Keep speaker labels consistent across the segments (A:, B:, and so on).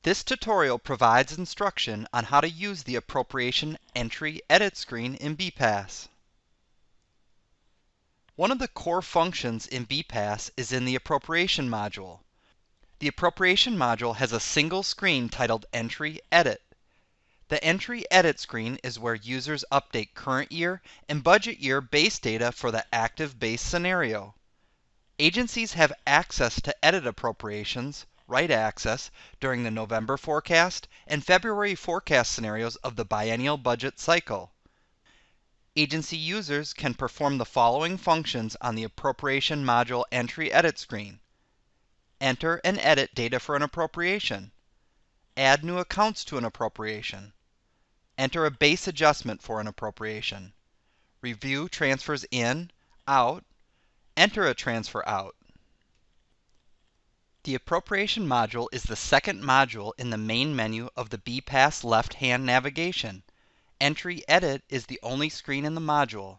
A: This tutorial provides instruction on how to use the Appropriation Entry Edit screen in BPAS. One of the core functions in BPAS is in the Appropriation module. The Appropriation module has a single screen titled Entry Edit. The Entry Edit screen is where users update current year and budget year base data for the active base scenario. Agencies have access to edit appropriations, write access, during the November forecast and February forecast scenarios of the biennial budget cycle. Agency users can perform the following functions on the Appropriation Module Entry Edit screen. Enter and edit data for an appropriation. Add new accounts to an appropriation. Enter a base adjustment for an appropriation. Review transfers in, out. Enter a transfer out. The Appropriation module is the second module in the main menu of the BPAS left-hand navigation. Entry Edit is the only screen in the module.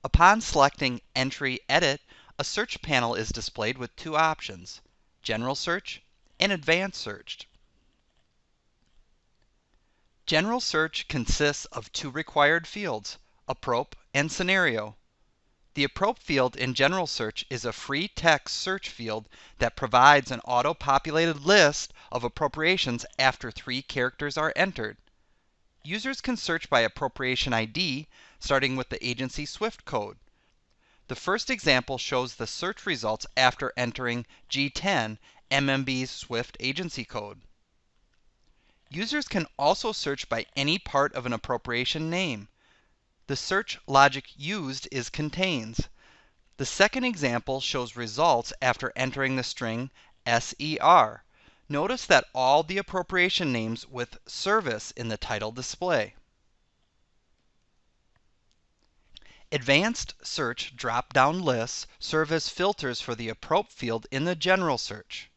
A: Upon selecting Entry Edit, a search panel is displayed with two options: General Search and Advanced Search. General Search consists of two required fields, Approp and Scenario. The Approp field in General Search is a free text search field that provides an auto-populated list of appropriations after 3 characters are entered. Users can search by appropriation ID, starting with the agency SWIFT code. The first example shows the search results after entering G10, MMB's SWIFT agency code. Users can also search by any part of an appropriation name. The search logic used is contains. The second example shows results after entering the string SER. Notice that all the appropriation names with service in the title display. Advanced Search drop-down lists serve as filters for the Approp field in the General Search.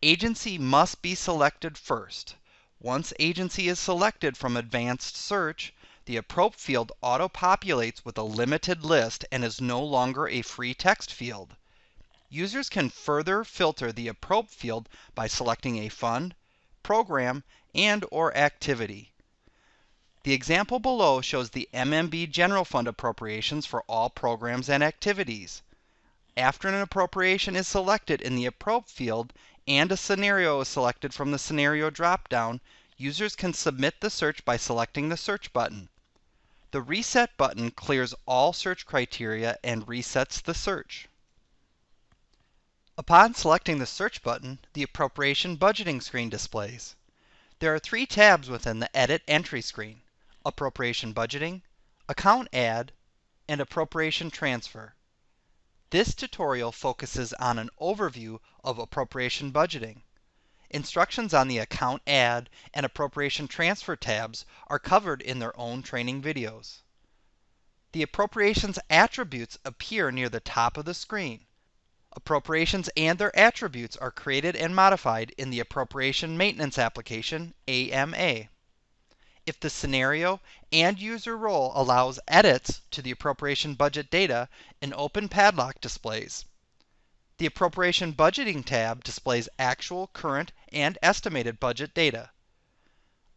A: Agency must be selected first. Once agency is selected from Advanced Search, the Approp field auto-populates with a limited list and is no longer a free text field. Users can further filter the Approp field by selecting a fund, program, and/or activity. The example below shows the MMB General Fund appropriations for all programs and activities. After an appropriation is selected in the Approp field and a scenario is selected from the Scenario drop-down, users can submit the search by selecting the Search button. The Reset button clears all search criteria and resets the search. Upon selecting the Search button, the Appropriation Budgeting screen displays. There are 3 tabs within the Edit Entry screen: Appropriation Budgeting, Account Add, and Appropriation Transfer. This tutorial focuses on an overview of Appropriation Budgeting. Instructions on the Account Add and Appropriation Transfer tabs are covered in their own training videos. The appropriations attributes appear near the top of the screen. Appropriations and their attributes are created and modified in the Appropriation Maintenance Application, AMA. If the scenario and user role allows edits to the appropriation budget data, an open padlock displays. The Appropriation Budgeting tab displays actual, current, and estimated budget data.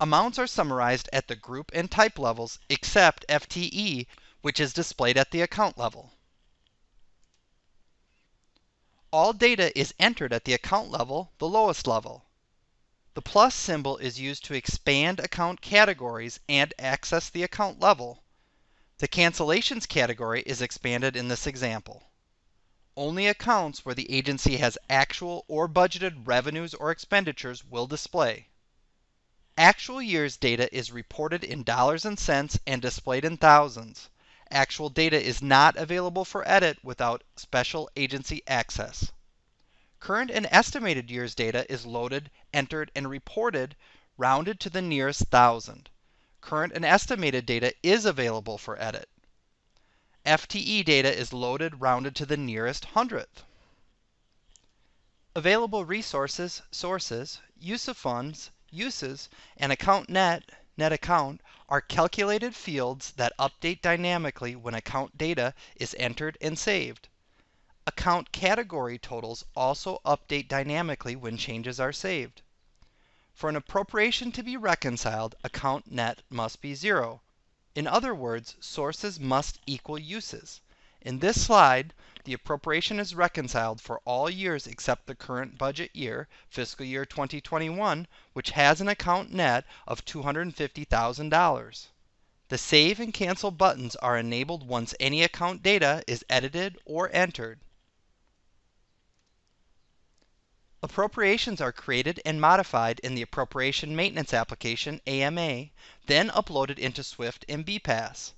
A: Amounts are summarized at the group and type levels except FTE, which is displayed at the account level. All data is entered at the account level, the lowest level. The plus symbol is used to expand account categories and access the account level. The cancellations category is expanded in this example. Only accounts where the agency has actual or budgeted revenues or expenditures will display. Actual years data is reported in dollars and cents and displayed in thousands. Actual data is not available for edit without special agency access. Current and estimated years data is loaded, entered, and reported, rounded to the nearest thousand. Current and estimated data is available for edit. FTE data is loaded, rounded to the nearest hundredth. Available resources, sources, use of funds, uses, and account net account are calculated fields that update dynamically when account data is entered and saved. Account category totals also update dynamically when changes are saved. For an appropriation to be reconciled, account net must be 0. In other words, sources must equal uses. In this slide, the appropriation is reconciled for all years except the current budget year, fiscal year 2021, which has an account net of $250,000. The Save and Cancel buttons are enabled once any account data is edited or entered. Appropriations are created and modified in the Appropriation Maintenance Application, AMA, then uploaded into SWIFT and BPAS.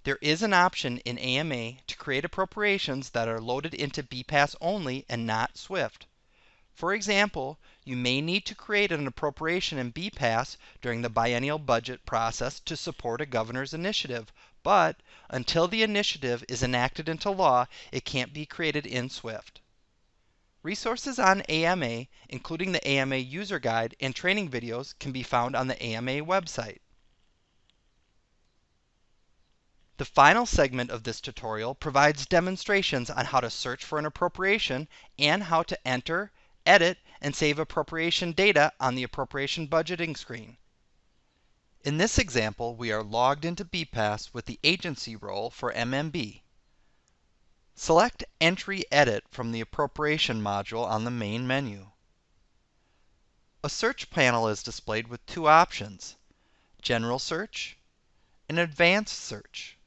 A: There is an option in AMA to create appropriations that are loaded into BPAS only and not SWIFT. For example, you may need to create an appropriation in BPAS during the biennial budget process to support a governor's initiative, but until the initiative is enacted into law, it can't be created in SWIFT. Resources on AMA, including the AMA user guide and training videos, can be found on the AMA website. The final segment of this tutorial provides demonstrations on how to search for an appropriation and how to enter, edit, and save appropriation data on the appropriation budgeting screen. In this example, we are logged into BPAS with the agency role for MMB. Select Entry Edit from the Appropriation module on the main menu. A search panel is displayed with two options: General Search and Advanced Search.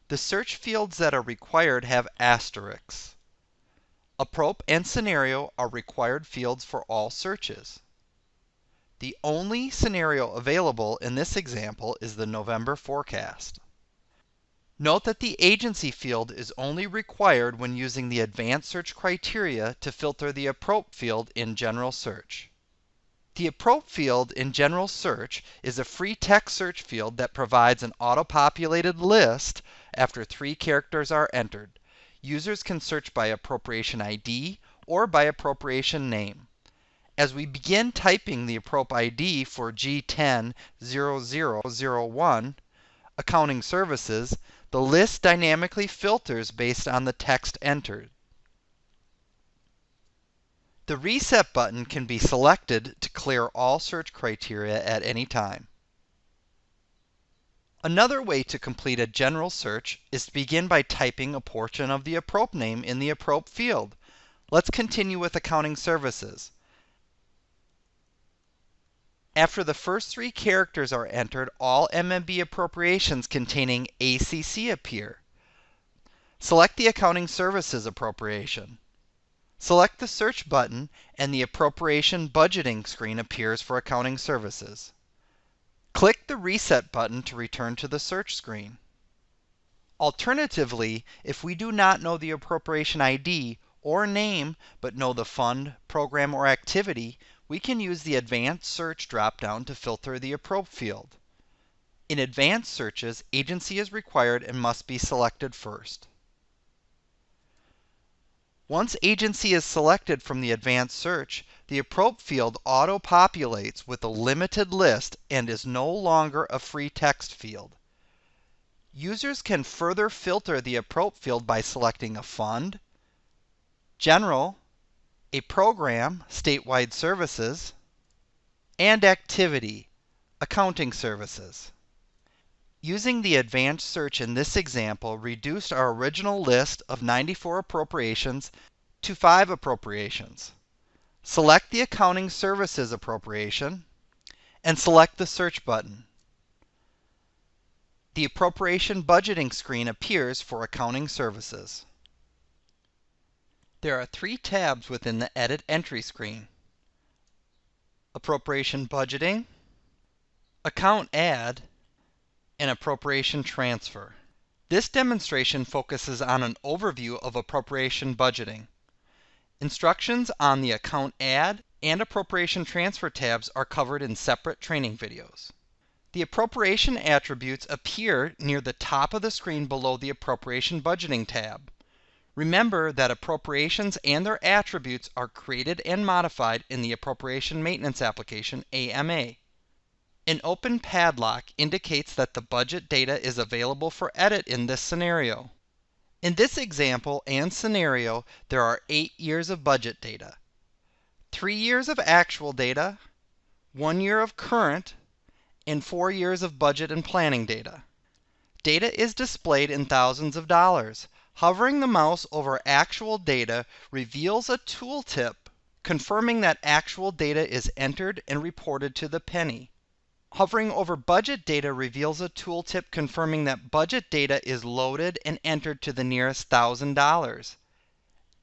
A: The search fields that are required have asterisks. Approp and Scenario are required fields for all searches. The only scenario available in this example is the November forecast. Note that the agency field is only required when using the advanced search criteria to filter the Approp field in General Search. The Approp field in General Search is a free text search field that provides an auto-populated list after 3 characters are entered. Users can search by appropriation ID or by appropriation name. As we begin typing the Approp ID for G100001, Accounting Services, the list dynamically filters based on the text entered. The Reset button can be selected to clear all search criteria at any time. Another way to complete a general search is to begin by typing a portion of the Approp name in the Approp field. Let's continue with Accounting Services. After the first 3 characters are entered, all MMB appropriations containing ACC appear. Select the Accounting Services appropriation. Select the Search button and the Appropriation Budgeting screen appears for Accounting Services. Click the Reset button to return to the search screen. Alternatively, if we do not know the appropriation ID or name but know the fund, program, or activity, we can use the Advanced Search drop-down to filter the Approp field. In Advanced Searches, agency is required and must be selected first. Once agency is selected from the Advanced Search, the Approp field auto-populates with a limited list and is no longer a free text field. Users can further filter the Approp field by selecting a fund, general, a program, statewide services, and activity, accounting services. Using the Advanced Search in this example reduced our original list of 94 appropriations to 5 appropriations. Select the Accounting Services appropriation and select the Search button. The Appropriation Budgeting screen appears for Accounting Services. There are 3 tabs within the Edit Entry screen: Appropriation Budgeting, Account Add, and Appropriation Transfer. This demonstration focuses on an overview of appropriation budgeting. Instructions on the Account Add and Appropriation Transfer tabs are covered in separate training videos. The appropriation attributes appear near the top of the screen below the Appropriation Budgeting tab. Remember that appropriations and their attributes are created and modified in the Appropriation Maintenance Application, AMA. An open padlock indicates that the budget data is available for edit in this scenario. In this example and scenario, there are 8 years of budget data, 3 years of actual data, 1 year of current, and 4 years of budget and planning data. Data is displayed in thousands of dollars. Hovering the mouse over actual data reveals a tooltip confirming that actual data is entered and reported to the penny. Hovering over budget data reveals a tooltip confirming that budget data is loaded and entered to the nearest $1,000.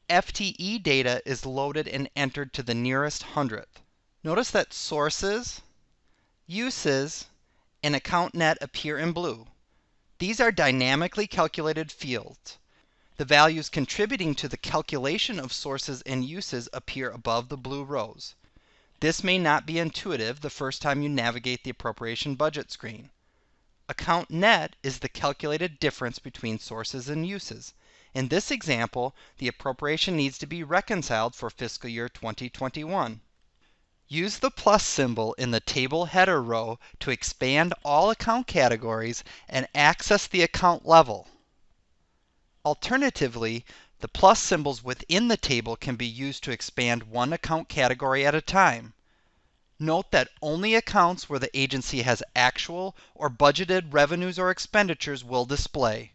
A: FTE data is loaded and entered to the nearest hundredth. Notice that sources, uses, and account net appear in blue. These are dynamically calculated fields. The values contributing to the calculation of sources and uses appear above the blue rows. This may not be intuitive the first time you navigate the appropriation budget screen. Account net is the calculated difference between sources and uses. In this example, the appropriation needs to be reconciled for fiscal year 2021. Use the plus symbol in the table header row to expand all account categories and access the account level. Alternatively, the plus symbols within the table can be used to expand one account category at a time. Note that only accounts where the agency has actual or budgeted revenues or expenditures will display.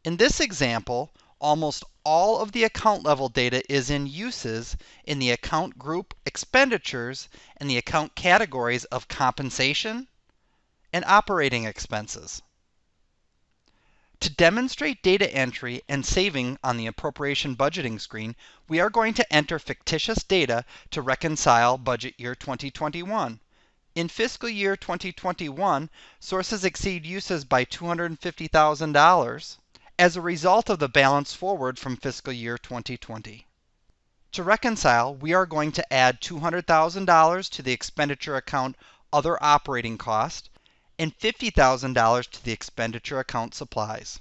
A: In this example, almost all of the account level data is in uses in the account group expenditures and the account categories of compensation and operating expenses. To demonstrate data entry and saving on the appropriation budgeting screen, we are going to enter fictitious data to reconcile budget year 2021. In fiscal year 2021, sources exceed uses by $250,000 as a result of the balance forward from fiscal year 2020. To reconcile, we are going to add $200,000 to the expenditure account Other Operating Cost and $50,000 to the expenditure account Supplies.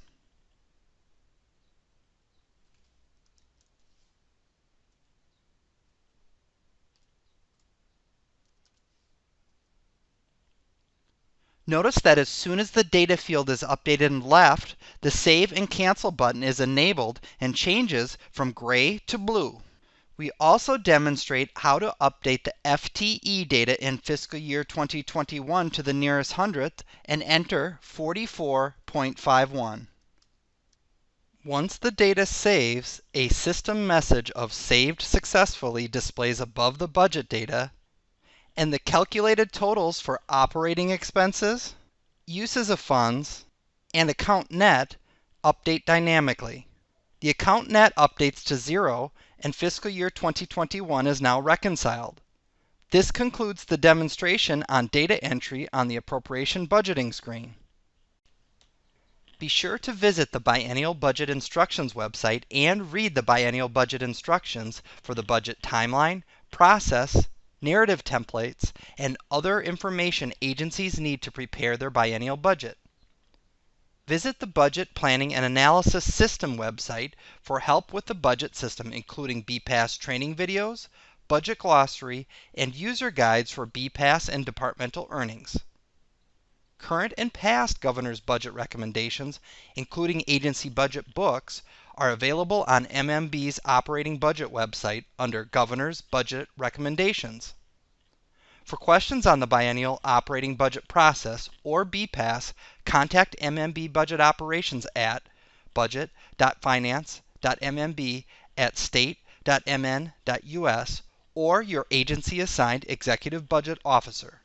A: Notice that as soon as the data field is updated and left, the Save and Cancel button is enabled and changes from gray to blue. We also demonstrate how to update the FTE data in fiscal year 2021 to the nearest hundredth and enter 44.51. Once the data saves, a system message of Saved Successfully displays above the budget data, and the calculated totals for operating expenses, uses of funds, and account net update dynamically. The account net updates to 0, and fiscal year 2021 is now reconciled. This concludes the demonstration on data entry on the appropriation budgeting screen. Be sure to visit the Biennial Budget Instructions website and read the Biennial Budget Instructions for the budget timeline, process, narrative templates, and other information agencies need to prepare their biennial budget. Visit the Budget Planning and Analysis System website for help with the budget system, including BPAS training videos, budget glossary, and user guides for BPAS and departmental earnings. Current and past governor's budget recommendations, including agency budget books, are available on MMB's operating budget website under Governor's Budget Recommendations. For questions on the biennial operating budget process or BPAS, contact MMB Budget Operations at budget.finance.mmb@state.mn.us or your agency-assigned executive budget officer.